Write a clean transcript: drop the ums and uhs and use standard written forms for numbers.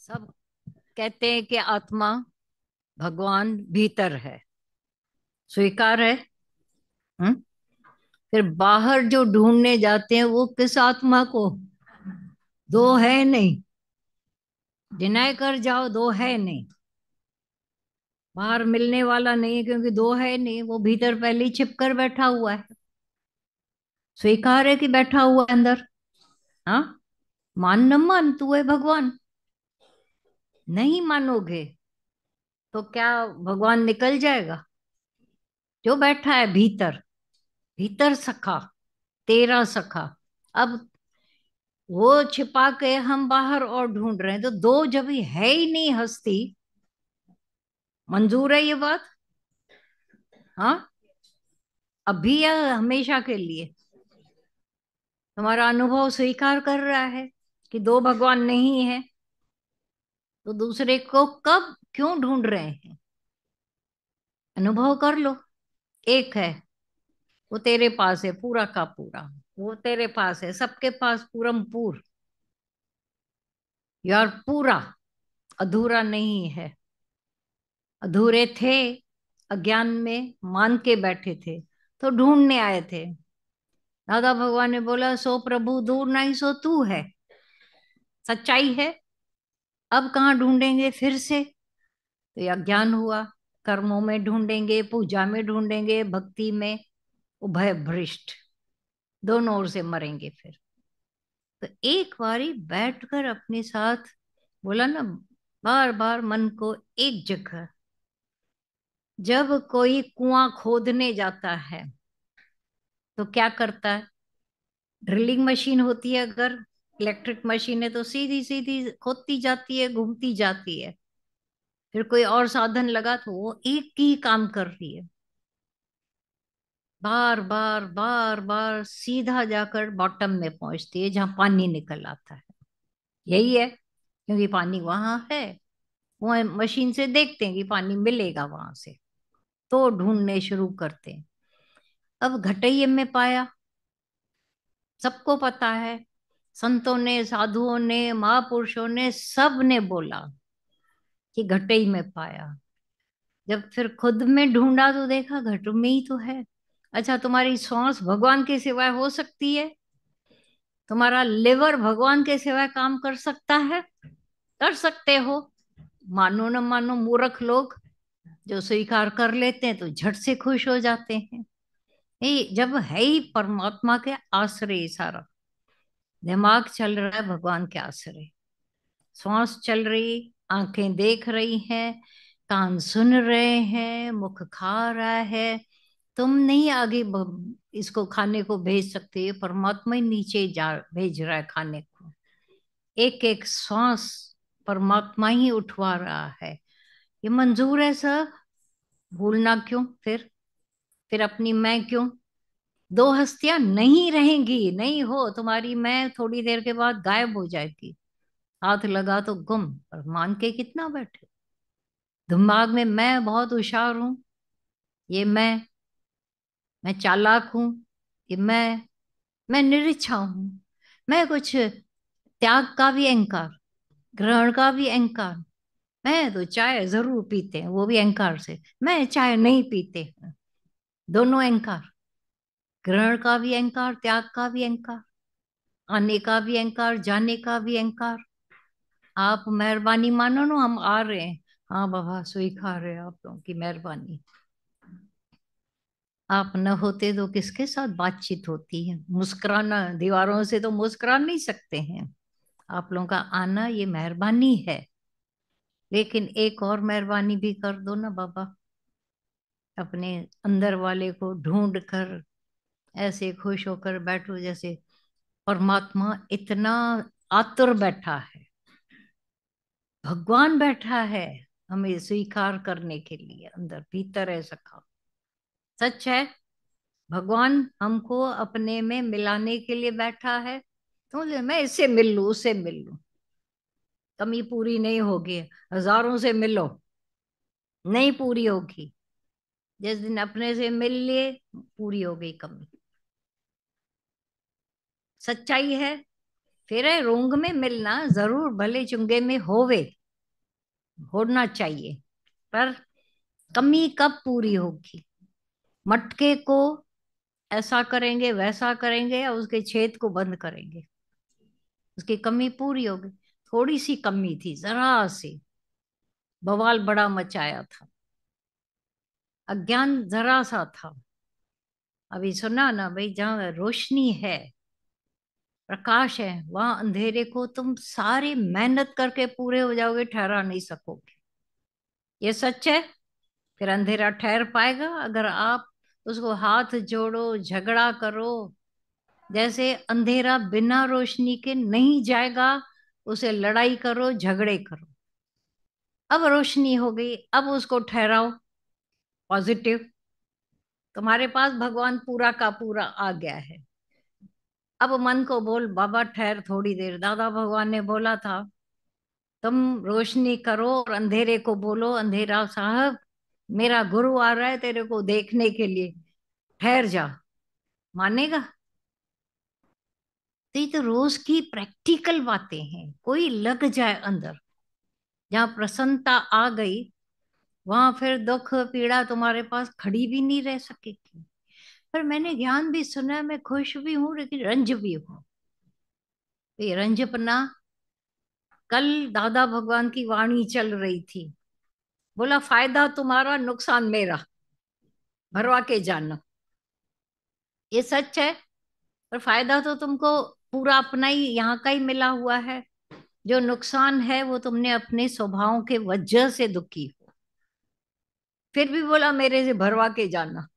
सब कहते हैं कि आत्मा भगवान भीतर है। स्वीकार है। हम्म। फिर बाहर जो ढूंढने जाते हैं वो किस आत्मा को? दो है नहीं। डिनाई कर जाओ, दो है नहीं। बाहर मिलने वाला नहीं है क्योंकि दो है नहीं, वो भीतर पहले ही छिप कर बैठा हुआ है। स्वीकार है कि बैठा हुआ है अंदर। हाँ। मान न मान, तू है भगवान। नहीं मानोगे तो क्या भगवान निकल जाएगा? जो बैठा है भीतर, भीतर सखा, तेरा सखा। अब वो छिपा के हम बाहर और ढूंढ रहे हैं, तो दो जब ही है ही नहीं हस्ती। मंजूर है ये बात? हाँ। अभी या हमेशा के लिए? तुम्हारा अनुभव स्वीकार कर रहा है कि दो भगवान नहीं है, तो दूसरे को कब क्यों ढूंढ रहे हैं? अनुभव कर लो। एक है, वो तेरे पास है पूरा का पूरा। वो तेरे पास है, सबके पास पूरम पूर। यार पूरा, अधूरा नहीं है। अधूरे थे, अज्ञान में मान के बैठे थे, तो ढूंढने आए थे। दादा भगवान ने बोला, सो प्रभु दूर नहीं सो तू है। सच्चाई है। अब कहाँ ढूंढेंगे फिर से? तो ये अज्ञान हुआ। कर्मों में ढूंढेंगे, पूजा में ढूंढेंगे, भक्ति में, उभय भ्रष्ट। दोनों ओर से मरेंगे फिर। तो एक बारी बैठकर अपने साथ, बोला ना, बार बार मन को एक जगह। जब कोई कुआं खोदने जाता है तो क्या करता है? ड्रिलिंग मशीन होती है, अगर इलेक्ट्रिक मशीन है तो सीधी सीधी खोदती जाती है, घूमती जाती है। फिर कोई और साधन लगा तो वो एक ही काम कर रही है। बार बार बार बार सीधा जाकर बॉटम में पहुंचती है जहां पानी निकल आता है। यही है, क्योंकि पानी वहां है। वो मशीन से देखते हैं कि पानी मिलेगा वहां से, तो ढूंढने शुरू करते हैं। अब घटैये में पाया, सबको पता है। संतों ने, साधुओं ने, महापुरुषों ने, सब ने बोला कि घटई में पाया। जब फिर खुद में ढूंढा तो देखा घट में ही तो है। अच्छा, तुम्हारी सांस भगवान के सिवाय हो सकती है? तुम्हारा लिवर भगवान के सिवाय काम कर सकता है? कर सकते हो। मानो न मानो, मूर्ख लोग जो स्वीकार कर लेते हैं तो झट से खुश हो जाते हैं। ये जब है ही परमात्मा के आश्रय सारा। दिमाग चल रहा है भगवान के आश्रय, श्वास चल रही, आंखें देख रही हैं, कान सुन रहे हैं, मुख खा रहा है। तुम नहीं आगे इसको खाने को भेज सकते, ये परमात्मा ही नीचे जा भेज रहा है खाने को। एक एक श्वास परमात्मा ही उठवा रहा है। ये मंजूर है सर। भूलना क्यों फिर अपनी मैं क्यों? दो हस्तियां नहीं रहेंगी, नहीं हो तुम्हारी मैं थोड़ी देर के बाद गायब हो जाएगी। हाथ लगा तो गुम, और मान के कितना बैठे? दिमाग में मैं बहुत होशियार हूं, ये मैं चालाक हूं, ये मैं निरीच्छा हूं। मैं कुछ त्याग का भी अहंकार, ग्रहण का भी अहंकार। मैं तो चाय जरूर पीते हैं, वो भी अहंकार से। मैं चाय नहीं पीते हैं, दोनों अहंकार। ग्रहण का भी अहंकार, त्याग का भी अहंकार, आने का भी अहंकार, जाने का भी अहंकार। आप मेहरबानी मानो ना, हम आ रहे हैं। हाँ बाबा, स्वीकार है आप लोगों की मेहरबानी। आप न होते तो किसके साथ बातचीत होती है? मुस्कुराना, दीवारों से तो मुस्कुरा नहीं सकते हैं। आप लोगों का आना ये मेहरबानी है। लेकिन एक और मेहरबानी भी कर दो ना बाबा। अपने अंदर वाले को ढूंढ कर ऐसे खुश होकर बैठो जैसे परमात्मा इतना आतुर बैठा है, भगवान बैठा है हमें स्वीकार करने के लिए। अंदर भीतर है सखा। सच है। भगवान हमको अपने में मिलाने के लिए बैठा है। तो मैं इससे मिल लूं, उससे मिल लूं, कमी पूरी नहीं होगी। हजारों से मिलो, नहीं पूरी होगी। जिस दिन अपने से मिल लिए, पूरी हो गई कमी। सच्चाई है। फिर है रोंग में मिलना जरूर भले चुंगे में होवे, होना चाहिए, पर कमी कब पूरी होगी? मटके को ऐसा करेंगे वैसा करेंगे या उसके छेद को बंद करेंगे, उसकी कमी पूरी होगी। थोड़ी सी कमी थी, जरा सी, बवाल बड़ा मचाया था। अज्ञान जरा सा था। अभी सुना ना भाई, जहाँ रोशनी है, प्रकाश है, वहां अंधेरे को तुम सारी मेहनत करके पूरे हो जाओगे, ठहरा नहीं सकोगे। ये सच है। फिर अंधेरा ठहर पाएगा अगर आप उसको हाथ जोड़ो, झगड़ा करो। जैसे अंधेरा बिना रोशनी के नहीं जाएगा, उसे लड़ाई करो, झगड़े करो। अब रोशनी हो गई, अब उसको ठहराओ पॉजिटिव। तुम्हारे पास भगवान पूरा का पूरा आ गया है। अब मन को बोल, बाबा ठहर थोड़ी देर। दादा भगवान ने बोला था, तुम रोशनी करो और अंधेरे को बोलो, अंधेरा साहब मेरा गुरु आ रहा है तेरे को देखने के लिए, ठहर जा। मानेगा? तो ये तो रोज की प्रैक्टिकल बातें हैं, कोई लग जाए अंदर। जहाँ प्रसन्नता आ गई, वहां फिर दुख पीड़ा तुम्हारे पास खड़ी भी नहीं रह सकेगी। पर मैंने ज्ञान भी सुना है, मैं खुश भी हूँ लेकिन रंज भी हूँ। तो ये रंजपना, कल दादा भगवान की वाणी चल रही थी, बोला फायदा तुम्हारा नुकसान मेरा, भरवा के जाना। ये सच है। पर फायदा तो तुमको पूरा अपना ही यहाँ का ही मिला हुआ है। जो नुकसान है वो तुमने अपने स्वभाव के वजह से दुखी हो। फिर भी बोला मेरे से भरवा के जाना।